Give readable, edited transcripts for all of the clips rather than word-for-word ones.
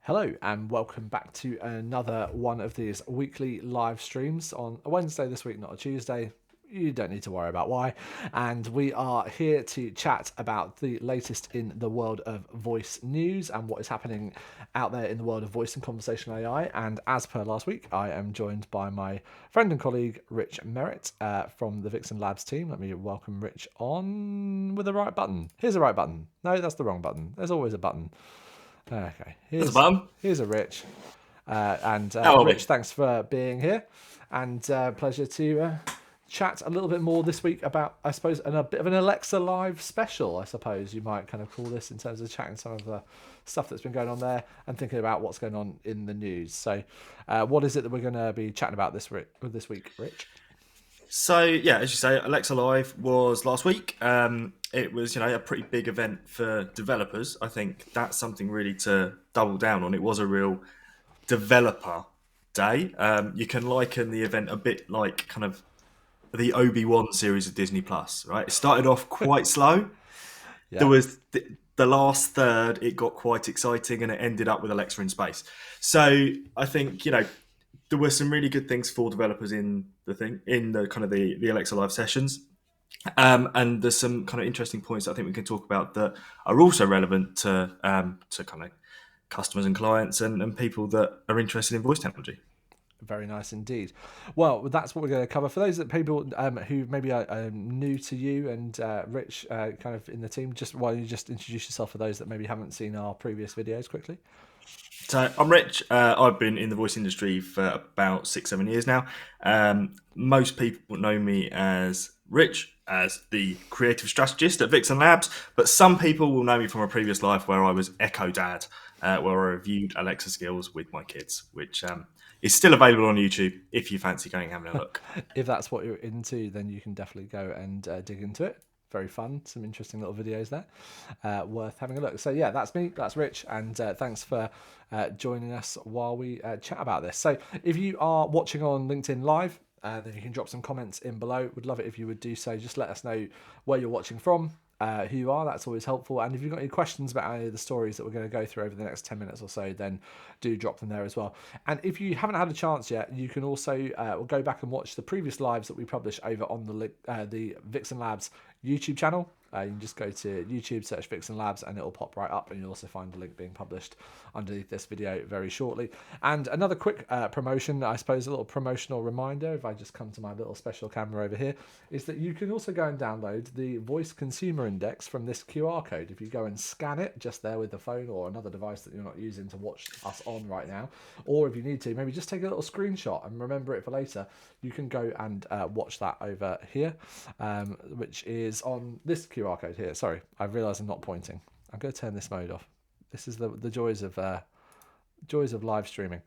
Hello and welcome back to another one of these weekly live streams on a Wednesday this week, not a Tuesday. You don't need to worry about why. And we are here to chat about the latest in the world of voice news and what is happening out there in the world of voice and conversational AI. And as per last week, I am joined by my friend and colleague, Rich Merritt from the Vixen Labs team. Let me welcome Rich on with the right button. Here's the right button. No, that's the wrong button. There's always a button. Okay, That's a bum. here's a Rich, and How are Rich, we? thanks for being here, and pleasure to chat a little bit more this week about, I suppose, a bit of an Alexa Live special. I suppose you might kind of call this in terms of chatting some of the stuff that's been going on there and thinking about what's going on in the news. So, what is it that we're going to be chatting about this week, Rich? So yeah, as you say, Alexa Live was last week. It was a pretty big event for developers. I think that's something really to double down on. It was a real developer day. You can liken the event a bit like kind of the Obi-Wan series of Disney Plus, right? It started off quite slow. There Yeah, was the last third, it got quite exciting, and it ended up with Alexa in space. So I think there were some really good things for developers in the kind of the Alexa Live sessions. And there's some kind of interesting points that I think we can talk about that are also relevant to kind of customers and clients and people that are interested in voice technology. very nice indeed. Well, that's what we're going to cover. For those that people who maybe are new to you and Rich, kind of in the team, just why don't you just introduce yourself for those that maybe haven't seen our previous videos quickly? So I'm Rich. I've been in the voice industry for about 6, 7 years now. Most people know me as Rich, as the creative strategist at Vixen Labs, but some people will know me from a previous life where I was Echo Dad, where I reviewed Alexa skills with my kids, which is still available on YouTube if you fancy going and having a look. If that's what you're into, then you can definitely go and dig into it. Very fun, some interesting little videos there, worth having a look. So yeah, that's me, that's Rich, and thanks for joining us while we chat about this. So if you are watching on LinkedIn Live, then you can drop some comments in below. Would love it if you would do so. Just let us know where you're watching from, who you are. That's always helpful. And if you've got any questions about any of the stories that we're going to go through over the next 10 minutes or so, then do drop them there as well. And if you haven't had a chance yet, you can also go back and watch the previous lives that we publish over on the Vixen Labs YouTube channel. You can just go to YouTube, search Vixen Labs, and it'll pop right up. And you'll also find the link being published underneath this video very shortly. And another quick promotion, I suppose, a little promotional reminder, if I just come to my little special camera over here, is that you can also go and download the Voice Consumer Index from this QR code. If you go and scan it just there with the phone or another device that you're not using to watch us on right now, or if you need to, maybe just take a little screenshot and remember it for later, you can go and watch that over here, which is on this QR code here. Sorry, I realise I'm not pointing. I'm going to turn this mode off. This is the joys of live streaming.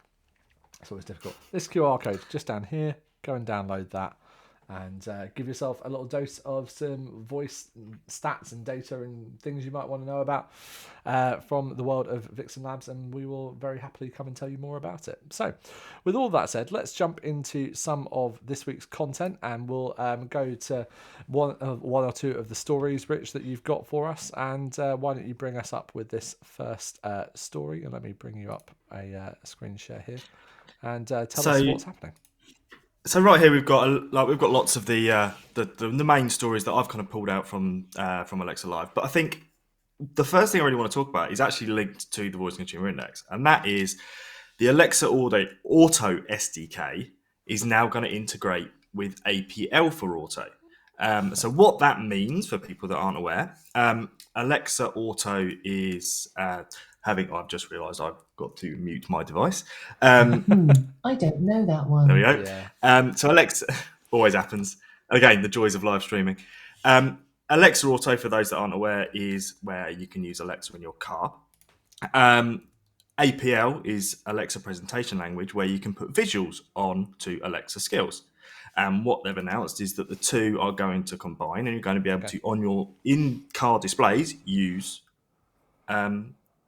It's always difficult. This QR code just down here. Go and download that, and give yourself a little dose of some voice stats and data and things you might want to know about from the world of Vixen Labs, and we will very happily come and tell you more about it. So, with all that said, let's jump into some of this week's content, and we'll go to one or two of the stories, Rich, that you've got for us. And why don't you bring us up with this first story? And let me bring you up a screen share here, and tell So us what's happening. So right here we've got lots of the main stories that I've kind of pulled out from Alexa Live. But I think the first thing I really want to talk about is actually linked to the Voice Consumer Index, and that is the Alexa Auto SDK is now going to integrate with APL for Auto. So what that means for people that aren't aware, Alexa Auto is having. I've just realised I've got to mute my device. I don't know that There we one. go. Yeah. So Alexa always happens. Again, the joys of live streaming. Alexa Auto, for those that aren't aware, is where you can use Alexa in your car. APL is Alexa Presentation Language, where you can put visuals on to Alexa skills. And what they've announced is that the two are going to combine, and you're going to be able to, on your in-car displays, use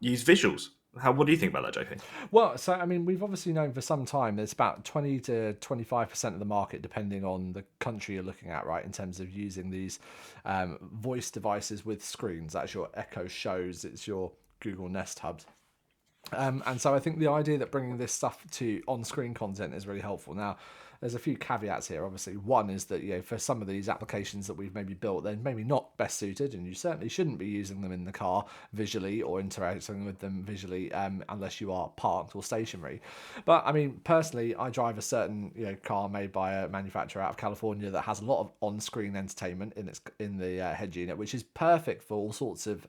visuals. What do you think about that, JP? Well, so I mean, we've obviously known for some time there's about 20 to 25% of the market, depending on the country you're looking at, right, in terms of using these voice devices with screens. That's your Echo Shows, it's your Google Nest Hubs. And so I think the idea that bringing this stuff to on-screen content is really helpful. Now, there's a few caveats here. Obviously, one is that for some of these applications that we've maybe built, they're maybe not best suited, and you certainly shouldn't be using them in the car visually or interacting with them visually unless you are parked or stationary. But I mean, personally, I drive a certain car made by a manufacturer out of California that has a lot of on-screen entertainment in the head unit, which is perfect for all sorts of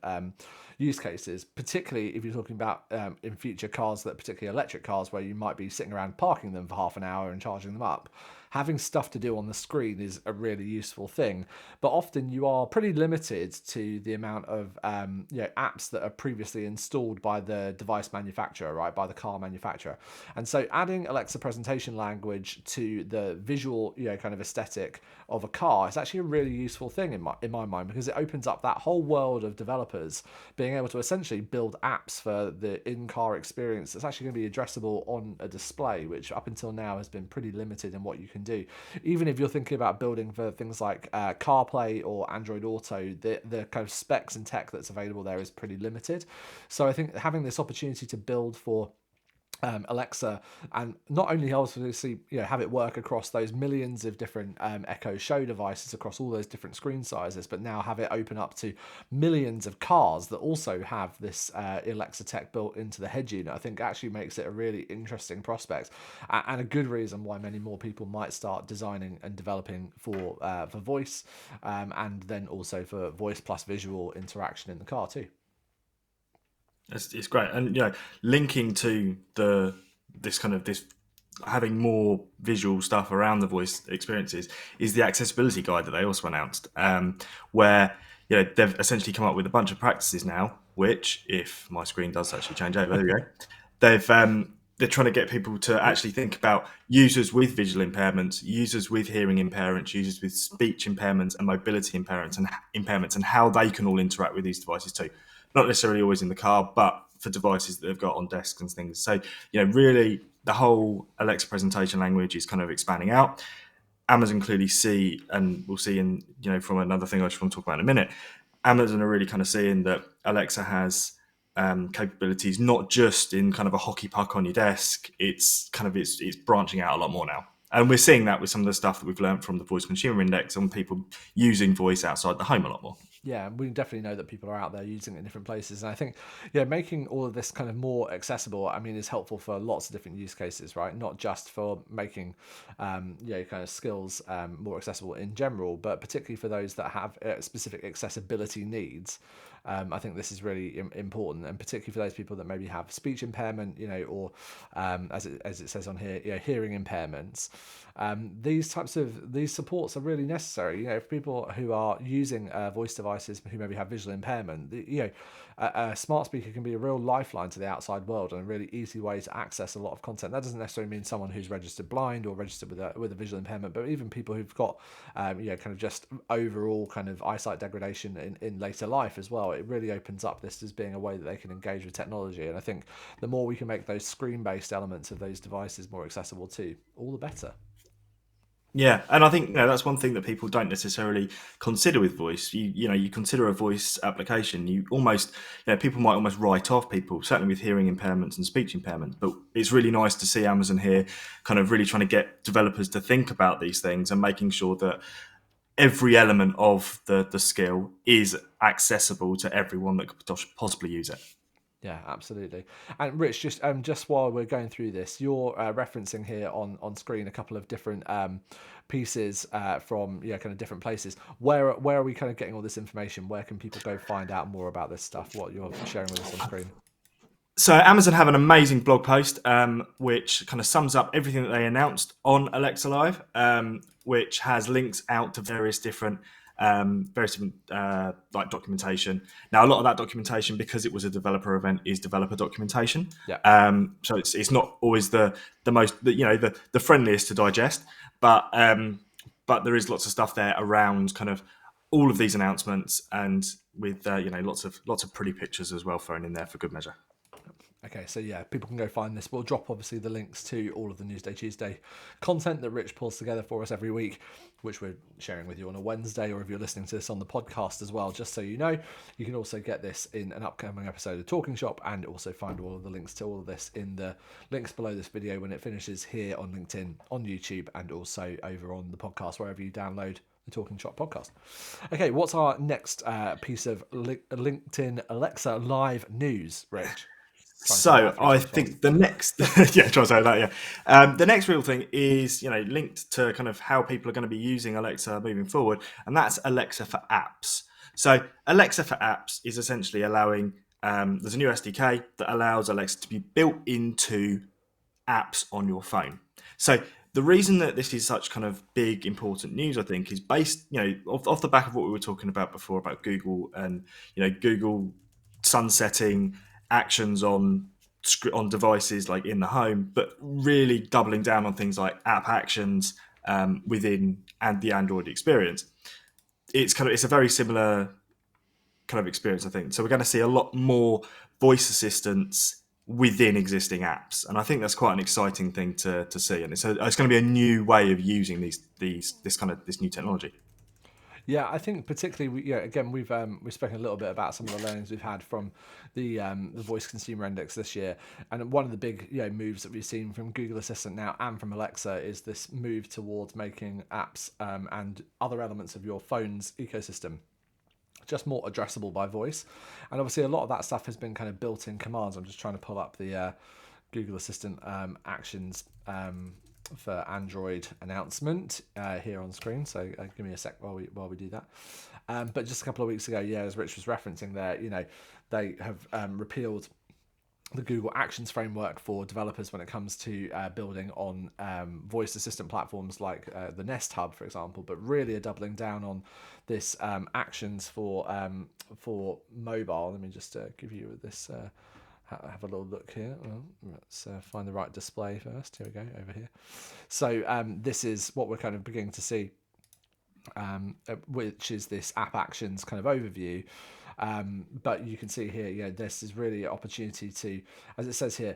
use cases, particularly if you're talking about in future cars, that particularly electric cars, where you might be sitting around parking them for half an hour and charging them up. Having stuff to do on the screen is a really useful thing, but often you are pretty limited to the amount of apps that are previously installed by the device manufacturer, right, by the car manufacturer. And so adding Alexa presentation language to the visual kind of aesthetic of a car is actually a really useful thing in my mind, because it opens up that whole world of developers being able to essentially build apps for the in-car experience that's actually going to be addressable on a display, which up until now has been pretty limited in what you can do. Even if you're thinking about building for things like CarPlay or Android Auto, the kind of specs and tech that's available there is pretty limited. So I think having this opportunity to build for Alexa, and not only obviously have it work across those millions of different Echo Show devices across all those different screen sizes, but now have it open up to millions of cars that also have this Alexa tech built into the head unit, I think actually makes it a really interesting prospect, and a good reason why many more people might start designing and developing for voice, and then also for voice plus visual interaction in the car too. It's great, and linking to this having more visual stuff around the voice experiences is the accessibility guide that they also announced, where they've essentially come up with a bunch of practices now. Which, if my screen does actually change over, there we go. They're trying to get people to actually think about users with visual impairments, users with hearing impairments, users with speech impairments and mobility impairments, and how they can all interact with these devices too. Not necessarily always in the car, but for devices that they've got on desks and things. So, really, the whole Alexa presentation language is kind of expanding out. Amazon clearly see, and we'll see in, from another thing I just want to talk about in a minute, Amazon are really kind of seeing that Alexa has capabilities not just in kind of a hockey puck on your desk. It's branching out a lot more now. And we're seeing that with some of the stuff that we've learned from the Voice Consumer Index on people using voice outside the home a lot more. Yeah, we definitely know that people are out there using it in different places. And I think, making all of this kind of more accessible, I mean, is helpful for lots of different use cases, right? Not just for making, kind of skills more accessible in general, but particularly for those that have specific accessibility needs. I think this is really important, and particularly for those people that maybe have speech impairment, or as it says on here, hearing impairments. These supports are really necessary. For people who are using voice devices who maybe have visual impairment, a smart speaker can be a real lifeline to the outside world and a really easy way to access a lot of content. That doesn't necessarily mean someone who's registered blind or registered with a visual impairment, but even people who've got kind of just overall kind of eyesight degradation in later life as well. It really opens up this as being a way that they can engage with technology. And I think the more we can make those screen-based elements of those devices more accessible too, all the better. Yeah, and I think that's one thing that people don't necessarily consider with voice. You consider a voice application, you almost people might almost write off people, certainly with hearing impairments and speech impairments. But it's really nice to see Amazon here kind of really trying to get developers to think about these things and making sure that every element of the skill is accessible to everyone that could possibly use it. Yeah, absolutely. And Rich, just while we're going through this, you're referencing here on screen a couple of different pieces from kind of different places. Where are we kind of getting all this information? Where can people go find out more about this stuff? What you're sharing with us on screen? So Amazon have an amazing blog post which kind of sums up everything that they announced on Alexa Live, which has links out to various different like documentation. Now, a lot of that documentation, because it was a developer event, is developer documentation. Yeah. So it's not always the most the friendliest to digest, but there is lots of stuff there around kind of all of these announcements, and with lots of pretty pictures as well thrown in there for good measure. Okay, so yeah, people can go find this. We'll drop obviously the links to all of the Newsday Tuesday content that Rich pulls together for us every week, which we're sharing with you on a Wednesday, or if you're listening to this on the podcast as well, just so you know. You can also get this in an upcoming episode of Talking Shop, and also find all of the links to all of this in the links below this video when it finishes here on LinkedIn, on YouTube, and also over on the podcast, wherever you download the Talking Shop podcast. Okay, what's our next piece of LinkedIn Alexa live news, Rich? So I think the next, yeah, try to say that, the next real thing is, linked to kind of how people are going to be using Alexa moving forward, and that's Alexa for apps. So Alexa for apps is essentially allowing, there's a new SDK that allows Alexa to be built into apps on your phone. So the reason that this is such kind of big, important news, I think, is based, off the back of what we were talking about before about Google and, Google sunsetting actions on devices like in the home, but really doubling down on things like app actions within and the Android experience. It's a very similar kind of experience, I think. So we're going to see a lot more voice assistants within existing apps, and I think that's quite an exciting thing to see. And it's going to be a new way of using this new technology. Yeah, I think particularly, again, we've spoken a little bit about some of the learnings we've had from the Voice Consumer Index this year, and one of the big moves that we've seen from Google Assistant now and from Alexa is this move towards making apps and other elements of your phone's ecosystem just more addressable by voice. And obviously a lot of that stuff has been kind of built-in commands. I'm just trying to pull up the Google Assistant actions for Android announcement here on screen, so give me a sec while we do that. But just a couple of weeks ago, as Rich was referencing there, they have repealed the Google Actions framework for developers when it comes to building on voice assistant platforms like the Nest Hub, for example, but really are doubling down on this actions for mobile. Let me just give you this. Have a little look here. Well, let's find the right display first. Here we go, over here. So this is what we're kind of beginning to see, which is this app actions kind of overview. But you can see here, this is really an opportunity to, as it says here,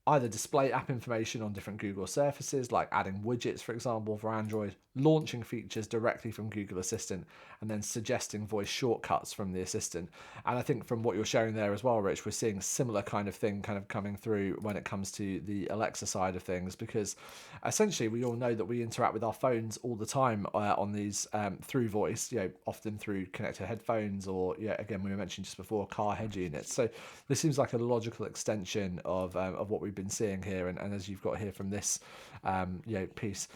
either display app information on different Google surfaces, like adding widgets, for example, for Android, launching features directly from Google Assistant, and then suggesting voice shortcuts from the assistant. And I think from what you're sharing there as well, Rich, we're seeing similar kind of thing kind of coming through when it comes to the Alexa side of things, because essentially we all know that we interact with our phones all the time on these through voice, often through connected headphones or, again, we mentioned just before, car head units. So this seems like a logical extension of what we've been seeing here. And as you've got here from this piece,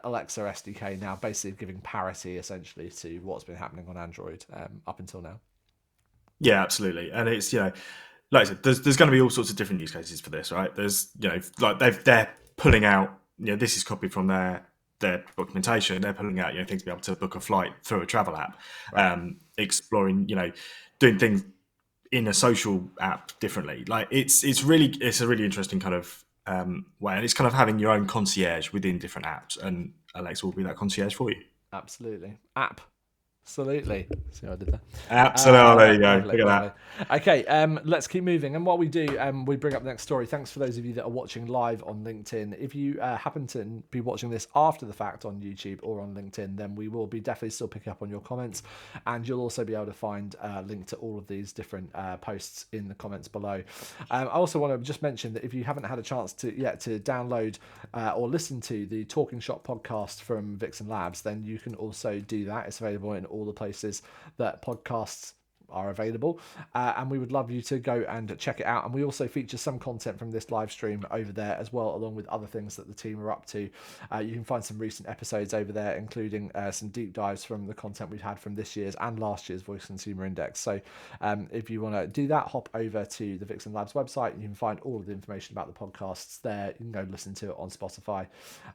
Alexa SDK now basically giving parity essentially to what's been happening on Android up until now. Yeah, absolutely. And it's, like I said, there's going to be all sorts of different use cases for this, right? There's, like they're pulling out, this is copied from their documentation. They're pulling out, things to be able to book a flight through a travel app, right. Exploring, doing things in a social app differently. Like it's a really interesting kind of way, and it's kind of having your own concierge within different apps, and Alexa will be that concierge for you. Absolutely. Absolutely. See how I did that? Absolutely. There you go. Lovely, Look at lovely. that. Okay, let's keep moving. And while we do, we bring up the next story. Thanks for those of you that are watching live on LinkedIn. If you happen to be watching this after the fact on YouTube or on LinkedIn, then we will be definitely still picking up on your comments. And you'll also be able to find a link to all of these different posts in the comments below. I also want to just mention that if you haven't had a chance to download or listen to the Talking Shop podcast from Vixen Labs, then you can also do that. It's available in all the places that podcasts are available, and we would love you to go and check it out. And we also feature some content from this live stream over there as well, along with other things that the team are up to. You can find some recent episodes over there, including some deep dives from the content we've had from this year's and last year's Voice Consumer Index. So if you want to do that, hop over to the Vixen Labs website and you can find all of the information about the podcasts there. You can go listen to it on Spotify,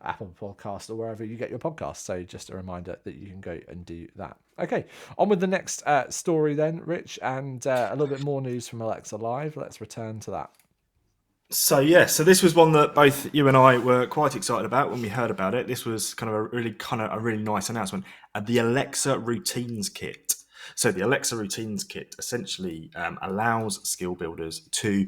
Apple Podcasts, or wherever you get your podcasts. So just a reminder that you can go and do that. Okay, on with the next story then, Rich, and a little bit more news from Alexa Live. Let's return to that. So this was one that both you and I were quite excited about when we heard about it. This was kind of a really nice announcement. The Alexa Routines Kit. So the Alexa Routines Kit essentially allows skill builders to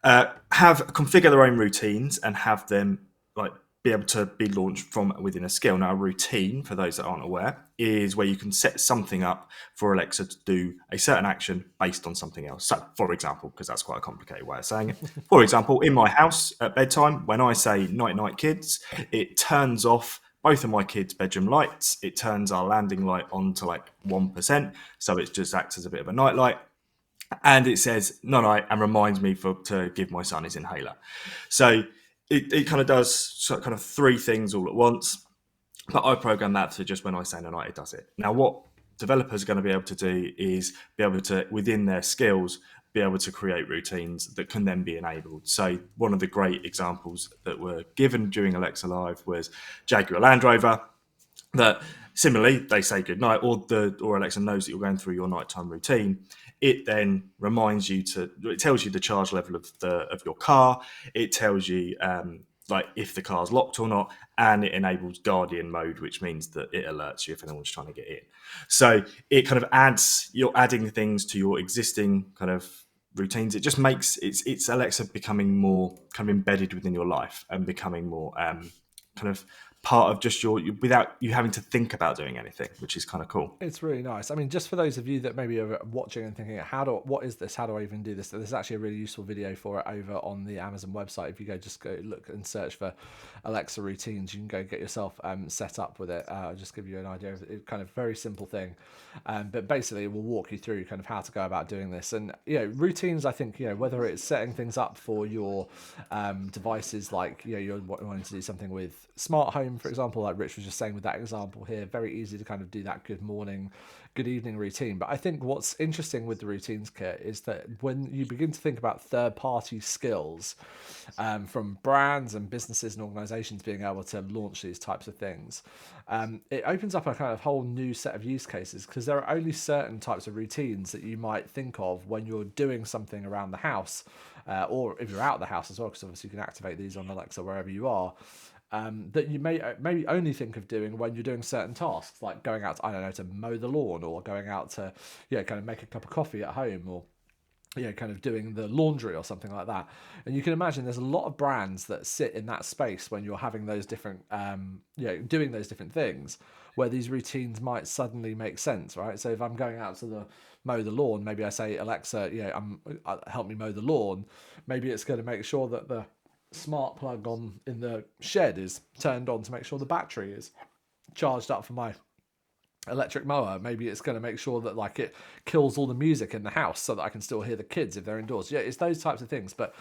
have configure their own routines and have them like be able to be launched from within a skill. Now, a routine, for those that aren't aware, is where you can set something up for Alexa to do a certain action based on something else. So, for example, because that's quite a complicated way of saying it, for example, in my house at bedtime, when I say night night kids, it turns off both of my kids' bedroom lights. It turns our landing light on to like 1%. So it just acts as a bit of a night light. And it says no night and reminds me to give my son his inhaler. So it kind of does kind of three things all at once. But I program that to just when I say no night, it does it. Now, what developers are going to be able to do is be able to, within their skills, be able to create routines that can then be enabled. So one of the great examples that were given during Alexa Live was Jaguar Land Rover, that similarly they say good night, or Alexa knows that you're going through your nighttime routine. It then reminds you it tells you the charge level of your car. It tells you like if the car's locked or not, and it enables Guardian mode, which means that it alerts you if anyone's trying to get in. So it kind of you're adding things to your existing kind of routines. It just makes it's Alexa becoming more kind of embedded within your life and becoming more kind of part of just without you having to think about doing anything, which is kind of cool. It's really nice. I mean, just for those of you that maybe are watching and thinking, what is this? How do I even do this? There's actually a really useful video for it over on the Amazon website. If you just go look and search for Alexa routines, you can go get yourself set up with it. I'll just give you an idea of it. Kind of very simple thing. But basically it will walk you through kind of how to go about doing this. And, routines, I think, whether it's setting things up for your devices, like, you're wanting to do something with smart home, for example, like Rich was just saying with that example here, very easy to kind of do that good morning, good evening routine. But I think what's interesting with the routines kit is that when you begin to think about third-party skills from brands and businesses and organizations being able to launch these types of things, it opens up a kind of whole new set of use cases, because there are only certain types of routines that you might think of when you're doing something around the house, or if you're out of the house as well, because obviously you can activate these on Alexa wherever you are. That you may maybe only think of doing when you're doing certain tasks, like going out to, I don't know, to mow the lawn, or going out to, kind of make a cup of coffee at home, or, kind of doing the laundry or something like that. And you can imagine there's a lot of brands that sit in that space when you're having those different, doing those different things, where these routines might suddenly make sense, right? So if I'm going out to mow the lawn, maybe I say, Alexa, help me mow the lawn. Maybe it's going to make sure that the smart plug on in the shed is turned on to make sure the battery is charged up for my electric mower. Maybe it's going to make sure that like it kills all the music in the house so that I can still hear the kids if they're indoors. It's those types of things. But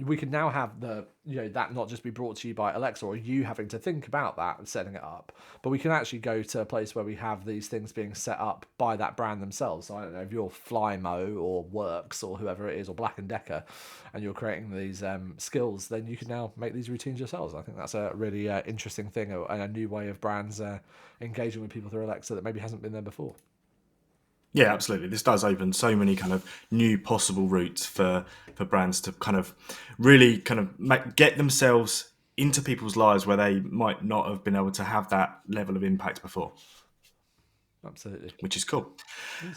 we can now have that not just be brought to you by Alexa, or you having to think about that and setting it up, but we can actually go to a place where we have these things being set up by that brand themselves. So I don't know if you're Flymo or Works or whoever it is, or Black & Decker, and you're creating these skills, then you can now make these routines yourselves. I think that's a really interesting thing, and a new way of brands engaging with people through Alexa that maybe hasn't been there before. Yeah, absolutely. This does open so many kind of new possible routes for brands to kind of really kind of get themselves into people's lives where they might not have been able to have that level of impact before. Absolutely. Which is cool.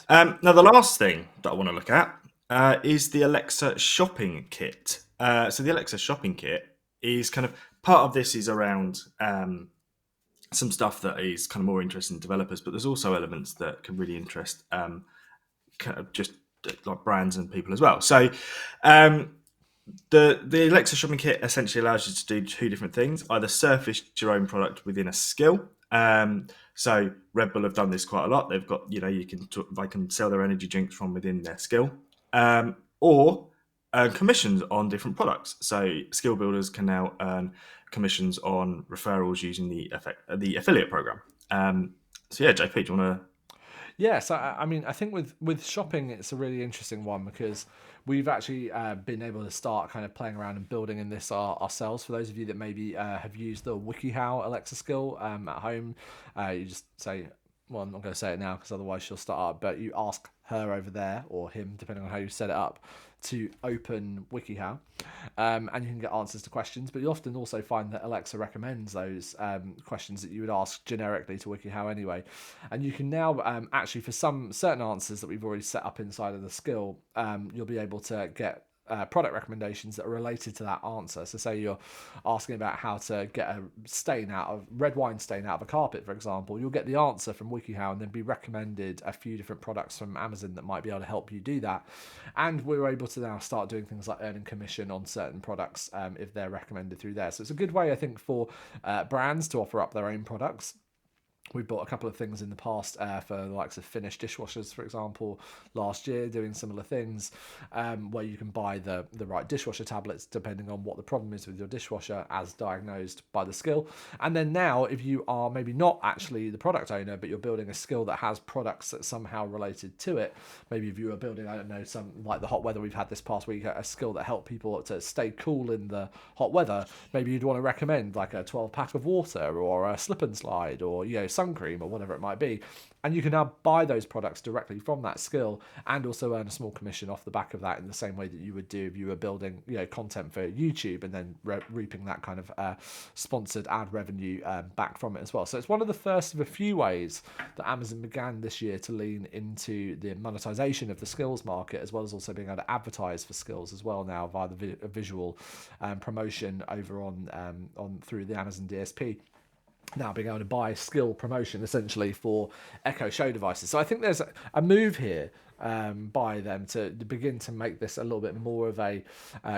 Now, the last thing that I want to look at is the Alexa shopping kit. So the Alexa shopping kit is kind of part of this is around some stuff that is kind of more interesting to developers, but there's also elements that can really interest kind of just like brands and people as well. So the Alexa shopping kit essentially allows you to do two different things: either surface your own product within a skill. So Red Bull have done this quite a lot. They've got, they can sell their energy drinks from within their skill, or commissions on different products. So skill builders can now earn commissions on referrals using the affiliate program. So yeah, JP, do you want to? Yeah, so I mean, I think with shopping, it's a really interesting one, because we've actually been able to start kind of playing around and building in this ourselves. For those of you that maybe have used the WikiHow Alexa skill at home, you just say, well, I'm not going to say it now because otherwise she'll start up, but you ask her over there, or him, depending on how you set it up, to open WikiHow, and you can get answers to questions. But you often also find that Alexa recommends those questions that you would ask generically to WikiHow anyway. And you can now actually, for some certain answers that we've already set up inside of the skill, you'll be able to get product recommendations that are related to that answer. So say you're asking about how to get a red wine stain out of a carpet, for example, you'll get the answer from WikiHow and then be recommended a few different products from Amazon that might be able to help you do that. And we're able to now start doing things like earning commission on certain products if they're recommended through there. So it's a good way, I think, for brands to offer up their own products. We bought a couple of things in the past for the likes of Finnish dishwashers, for example, last year, doing similar things where you can buy the right dishwasher tablets depending on what the problem is with your dishwasher as diagnosed by the skill. And then now, if you are maybe not actually the product owner, but you're building a skill that has products that somehow related to it, maybe if you are building, I don't know, some like the hot weather we've had this past week, a skill that helped people to stay cool in the hot weather, maybe you'd want to recommend like a 12-pack of water or a slip and slide or, sun cream or whatever it might be. And you can now buy those products directly from that skill and also earn a small commission off the back of that in the same way that you would do if you were building content for YouTube and then reaping that kind of sponsored ad revenue back from it as well. So it's one of the first of a few ways that Amazon began this year to lean into the monetization of the skills market, as well as also being able to advertise for skills as well now via the visual promotion over on through the Amazon DSP. Now being able to buy skill promotion essentially for Echo Show devices. So I think there's a move here by them to begin to make this a little bit more of a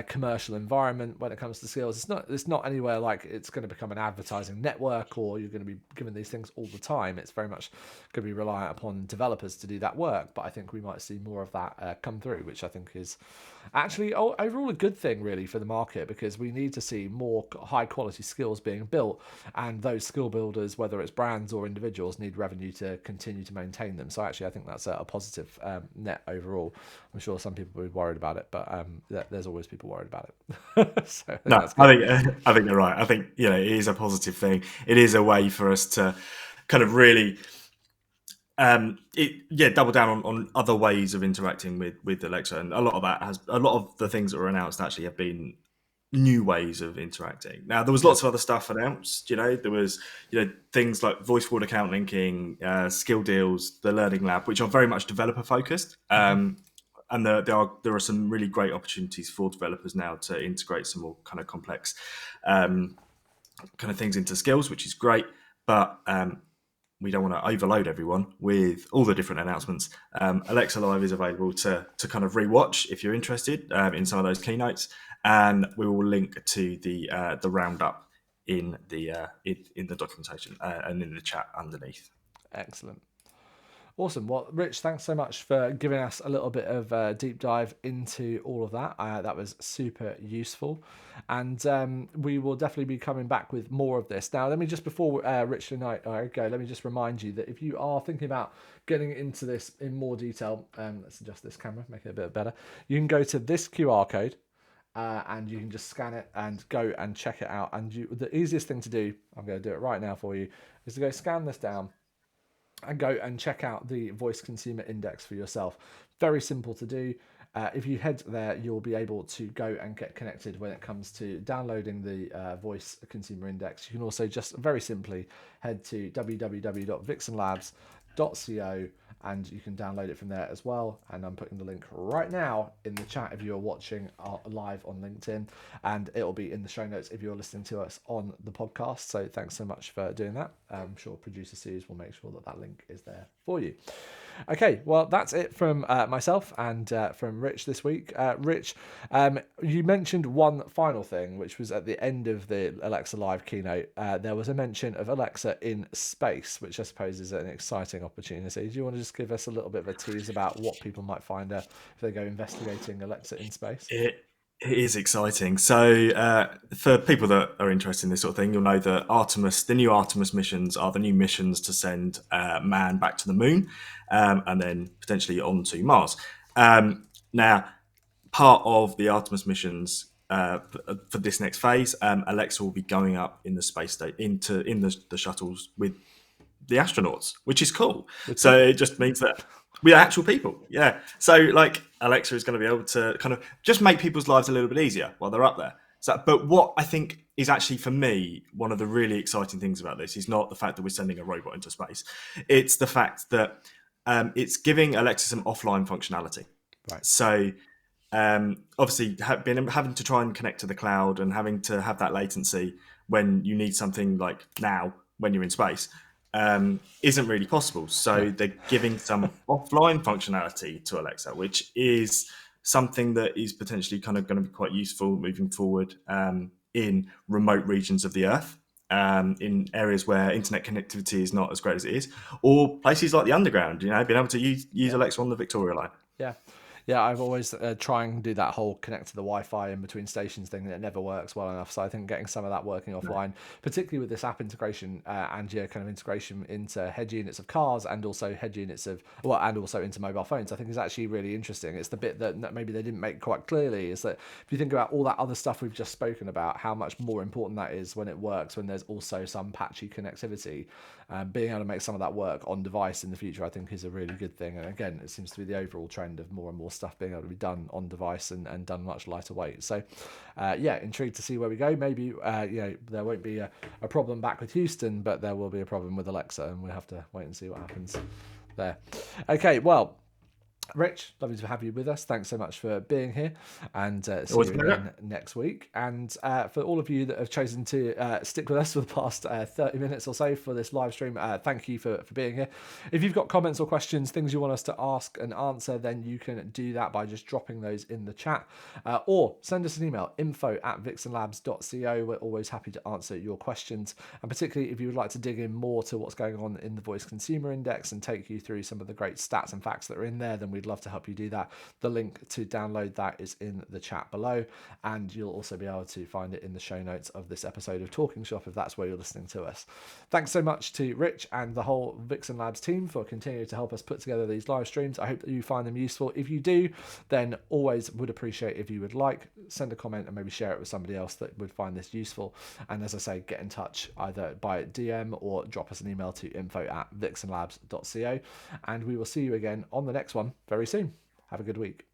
commercial environment when it comes to skills. It's not anywhere like it's going to become an advertising network or you're going to be given these things all the time. It's very much going to be reliant upon developers to do that work. But I think we might see more of that come through, which I think is actually overall a good thing really for the market, because we need to see more high quality skills being built, and those skill builders, whether it's brands or individuals, need revenue to continue to maintain them. So actually I think that's a positive net overall. I'm sure some people will be worried about it, but there's always people worried about it. So I think you're right. I think it is a positive thing. It is a way for us to kind of really double down on other ways of interacting with Alexa, and a lot of the things that were announced actually have been new ways of interacting. Now there was lots of other stuff announced. There was things like voice forward account linking, skill deals, the Learning Lab, which are very much developer focused. And there are some really great opportunities for developers now to integrate some more kind of complex kind of things into skills, which is great. But we don't want to overload everyone with all the different announcements. Alexa Live is available to kind of rewatch if you're interested in some of those keynotes, and we will link to the roundup in the documentation and in the chat underneath. Excellent. Awesome. Well, Rich, thanks so much for giving us a little bit of a deep dive into all of that. That was super useful. And we will definitely be coming back with more of this. Now, let me just, before Rich and I go, let me just remind you that if you are thinking about getting into this in more detail, let's adjust this camera, make it a bit better. You can go to this QR code. And you can just scan it and go and check it out. And the easiest thing to do, I'm going to do it right now for you, is to go scan this down and go and check out the Voice Consumer Index for yourself. Very simple to do. If you head there, you'll be able to go and get connected when it comes to downloading the Voice Consumer Index. You can also just very simply head to www.vixenlabs.co and you can download it from there as well. And I'm putting the link right now in the chat if you're watching live on LinkedIn, and it'll be in the show notes if you're listening to us on the podcast. So thanks so much for doing that. I'm sure producer Suze will make sure that link is there for you. Okay, well, that's it from myself and from Rich this week. Rich, you mentioned one final thing, which was at the end of the Alexa Live keynote. There was a mention of Alexa in space, which I suppose is an exciting opportunity. Do you want to just give us a little bit of a tease about what people might find if they go investigating Alexa in space? It is exciting. So for people that are interested in this sort of thing, you'll know that the new Artemis missions are the new missions to send man back to the moon and then potentially onto Mars. Now, part of the Artemis missions for this next phase, Alexa will be going up in the space in the shuttles with the astronauts, which is cool. So it just means that we are actual people. Yeah. So like Alexa is going to be able to kind of just make people's lives a little bit easier while they're up there. So, but what I think is actually, for me, one of the really exciting things about this is not the fact that we're sending a robot into space. It's the fact that it's giving Alexa some offline functionality. Right. So Obviously, having to try and connect to the cloud and having to have that latency when you need something like now when you're in space isn't really possible. So they're giving some offline functionality to Alexa, which is something that is potentially kind of going to be quite useful moving forward in remote regions of the Earth. In areas where internet connectivity is not as great as it is, or places like the underground, being able to use Alexa on the Victoria Line. Yeah, I've always try and do that whole connect to the Wi-Fi in between stations thing, and it never works well enough. So I think getting some of that working offline, particularly with this app integration and kind of integration into head units of cars and also head units of and also into mobile phones, I think is actually really interesting. It's the bit that maybe they didn't make quite clearly, is that if you think about all that other stuff we've just spoken about, how much more important that is when it works, when there's also some patchy connectivity. Being able to make some of that work on device in the future, I think, is a really good thing. And again, it seems to be the overall trend of more and more stuff being able to be done on device and done much lighter weight. So, intrigued to see where we go. Maybe there won't be a problem back with Houston, but there will be a problem with Alexa, and we'll have to wait and see what happens there. Okay, well, Rich, lovely to have you with us. Thanks so much for being here, and see you again next week. And for all of you that have chosen to stick with us for the past 30 minutes or so for this live stream, thank you for being here. If you've got comments or questions, things you want us to ask and answer, then you can do that by just dropping those in the chat, or send us an email, info@vixenlabs.co. We're always happy to answer your questions, and particularly if you would like to dig in more to what's going on in the Voice Consumer Index and take you through some of the great stats and facts that are in there, then we'd love to help you do that. The link to download that is in the chat below, and you'll also be able to find it in the show notes of this episode of Talking Shop if that's where you're listening to us. Thanks so much to Rich and the whole Vixen Labs team for continuing to help us put together these live streams. I hope that you find them useful. If you do, then always would appreciate if you would send a comment and maybe share it with somebody else that would find this useful. And as I say, get in touch either by DM or drop us an email to info@vixenlabs.co, and we will see you again on the next one very soon. Have a good week.